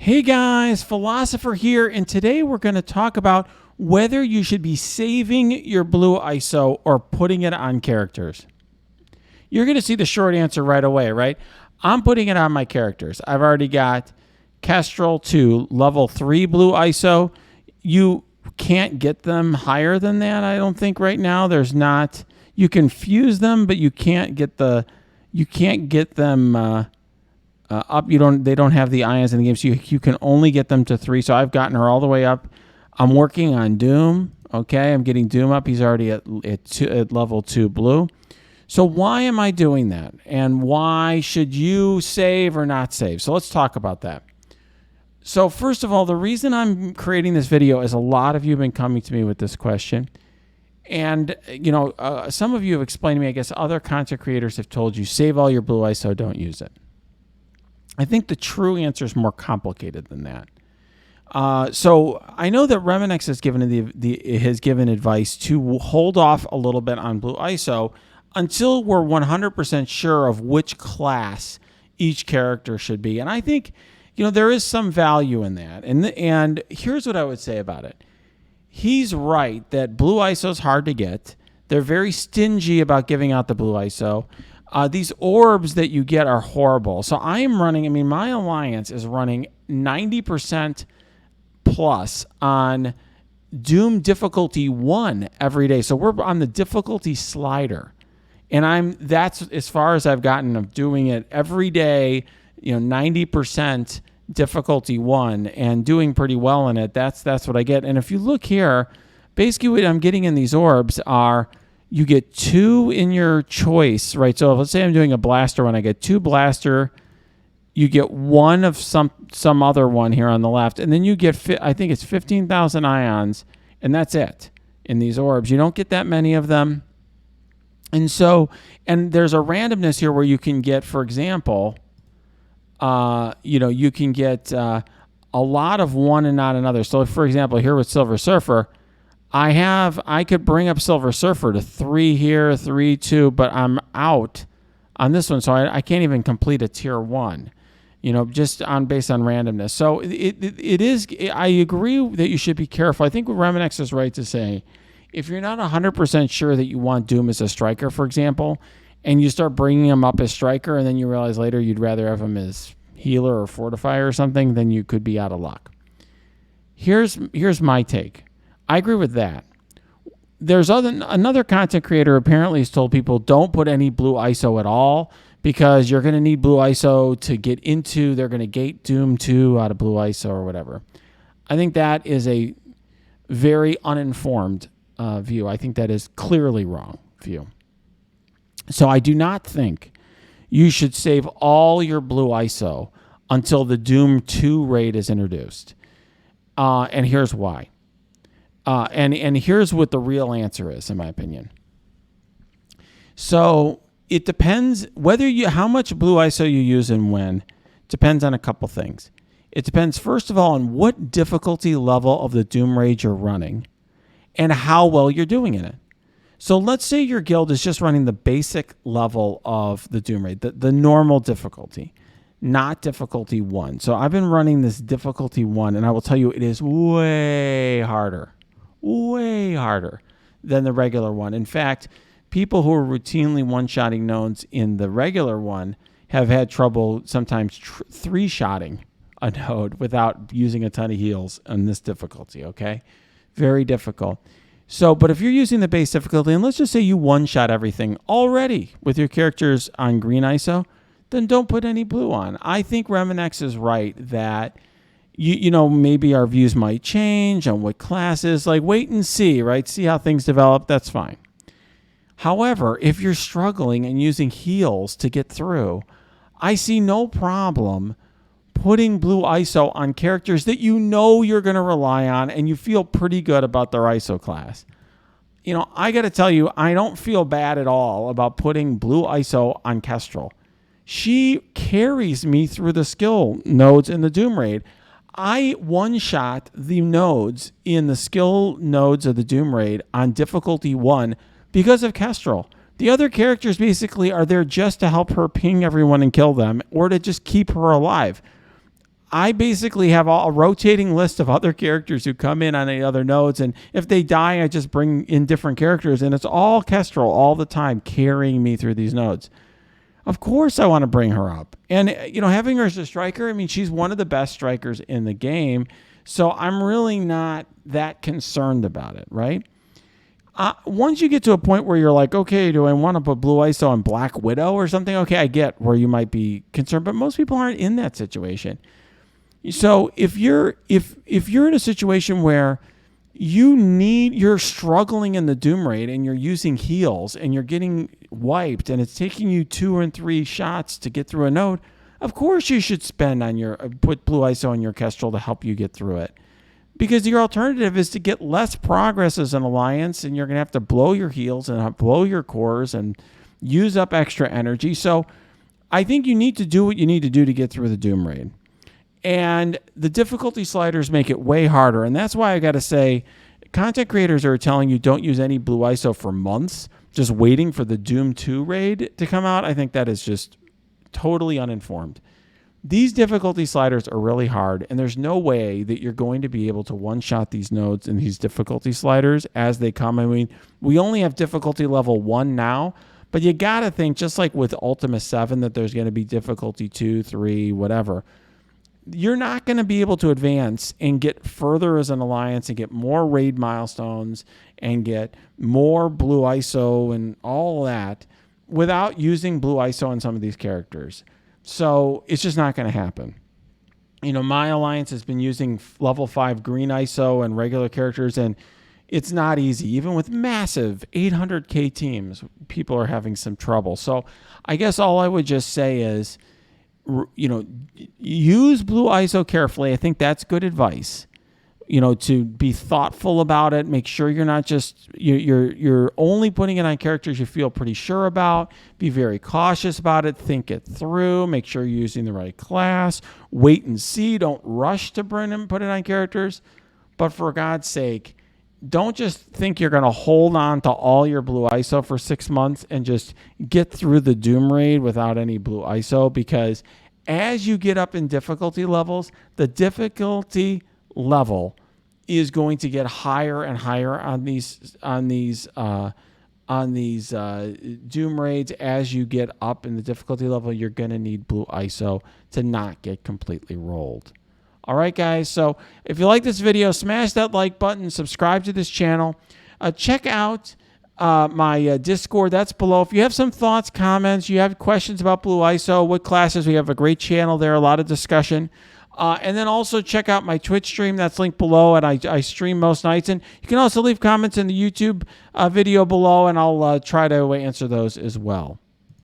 Hey guys, Philosopher here, and today we're going to talk about whether you should be saving your blue ISO or putting it on characters. You're going to see the short answer right away, right? I'm putting it on my characters. I've already got KESTREL to level 3 blue ISO. You can't get them higher than that, I don't think right now. There's not. You can fuse them, but you can't get them up. They don't have the ions in the game, so you can only get them to 3. So I've gotten her all the way up. I'm working on Doom. Okay, I'm getting Doom up. He's already at level 2 blue. So why am I doing that? And why should you save or not save? So let's talk about that. So first of all, the reason I'm creating this video is a lot of you have been coming to me with this question. And, some of you have explained to me, I guess other content creators have told you, save all your blue ISO, don't use it. I think the true answer is more complicated than that. So I know that Remenex has given advice to hold off a little bit on blue ISO until we're 100% sure of which class each character should be. And I think, there is some value in that. And here's what I would say about it. He's right that blue ISO is hard to get. They're very stingy about giving out the blue ISO. These orbs that you get are horrible. So I am running, my alliance is running 90% plus on Doom difficulty 1 every day. So we're on the difficulty slider. And that's as far as I've gotten of doing it every day, 90% difficulty 1 and doing pretty well in it. That's what I get. And if you look here, basically what I'm getting in these orbs are you get 2 in your choice, right? So let's say I'm doing a blaster one. I get 2 blaster. You get 1 of some other one here on the left. And then you get, I think it's 15,000 ions. And that's it in these orbs. You don't get that many of them. And there's a randomness here where you can get, for example, you can get a lot of one and not another. So for example, here with Silver Surfer, I could bring up Silver Surfer to 3 here, 3, 2, but I'm out on this one, so I can't even complete a tier 1, just based on randomness. So it is. I agree that you should be careful. I think Remenex is right to say, if you're not 100% sure that you want Doom as a striker, for example, and you start bringing him up as striker, and then you realize later you'd rather have him as healer or fortifier or something, then you could be out of luck. Here's my take. I agree with that. There's another content creator apparently has told people don't put any blue ISO at all because you're going to need blue ISO to get into. They're going to gate Doom 2 out of blue ISO or whatever. I think that is a very uninformed view. I think that is clearly wrong view. So I do not think you should save all your blue ISO until the Doom 2 raid is introduced. And here's why. And here's what the real answer is, in my opinion. So it depends how much blue ISO you use and when. Depends on a couple things. It depends, first of all, on what difficulty level of the Doom raid you're running and how well you're doing in it. So let's say your guild is just running the basic level of the Doom raid, the normal difficulty, not difficulty 1. So I've been running this difficulty 1, and I will tell you it is way harder than the regular one. In fact, people who are routinely one-shotting nodes in the regular one have had trouble sometimes 3-shotting a node without using a ton of heals on this difficulty, okay? Very difficult. So, but if you're using the base difficulty, and let's just say you one-shot everything already with your characters on green ISO, then don't put any blue on. I think Remenex is right that, maybe our views might change on what classes, like wait and see, right? See how things develop, that's fine. However, if you're struggling and using heals to get through, I see no problem putting blue ISO on characters that you're going to rely on and you feel pretty good about their ISO class. I got to tell you, I don't feel bad at all about putting blue ISO on KESTREL. She carries me through the skill nodes in the Doom raid. I one-shot the nodes in the skill nodes of the Doom raid on difficulty 1 because of KESTREL. The other characters basically are there just to help her ping everyone and kill them or to just keep her alive. I basically have a rotating list of other characters who come in on the other nodes, and if they die, I just bring in different characters, and it's all KESTREL all the time carrying me through these nodes. Of course I want to bring her up. And, having her as a striker, I mean, she's one of the best strikers in the game, so I'm really not that concerned about it, right? Once you get to a point where you're like, okay, do I want to put Blue ISO on Black Widow or something? Okay, I get where you might be concerned, but most people aren't in that situation. So if you're in a situation where you're struggling in the Doom Raid and you're using heals and you're getting wiped and it's taking you 2 and 3 shots to get through a node, of course you should put Blue ISO on your KESTREL to help you get through it. Because your alternative is to get less progress as an alliance, and you're going to have to blow your heals and blow your cores and use up extra energy. So I think you need to do what you need to do to get through the Doom Raid. And the difficulty sliders make it way harder. And that's why I got to say, content creators are telling you don't use any Blue ISO for months, just waiting for the Doom 2 raid to come out. I think that is just totally uninformed. These difficulty sliders are really hard, and there's no way that you're going to be able to one-shot these nodes and these difficulty sliders as they come. I mean, we only have difficulty level 1 now, but you got to think, just like with Ultima 7, that there's going to be difficulty 2, 3, whatever. You're not going to be able to advance and get further as an alliance and get more raid milestones and get more Blue ISO and all that without using Blue ISO on some of these characters. So it's just not going to happen. My alliance has been using level 5 green ISO and regular characters, and it's not easy. Even with massive 800K teams, people are having some trouble. So I guess all I would just say is, use Blue ISO carefully. I think that's good advice. To be thoughtful about it. Make sure you're not just you're only putting it on characters you feel pretty sure about. Be very cautious about it. Think it through. Make sure you're using the right class. Wait and see. Don't rush to put it on characters. But for God's sake, don't just think you're going to hold on to all your Blue ISO for 6 months and just get through the Doom Raid without any Blue ISO, because as you get up in difficulty levels, the difficulty level is going to get higher and higher on these Doom Raids. As you get up in the difficulty level, you're going to need Blue ISO to not get completely rolled. All right, guys. So if you like this video, smash that like button, subscribe to this channel. Check out my Discord. That's below. If you have some thoughts, comments, you have questions about Blue ISO, what classes, we have a great channel there, a lot of discussion. And then also check out my Twitch stream. That's linked below, and I stream most nights. And you can also leave comments in the YouTube video below, and I'll try to answer those as well.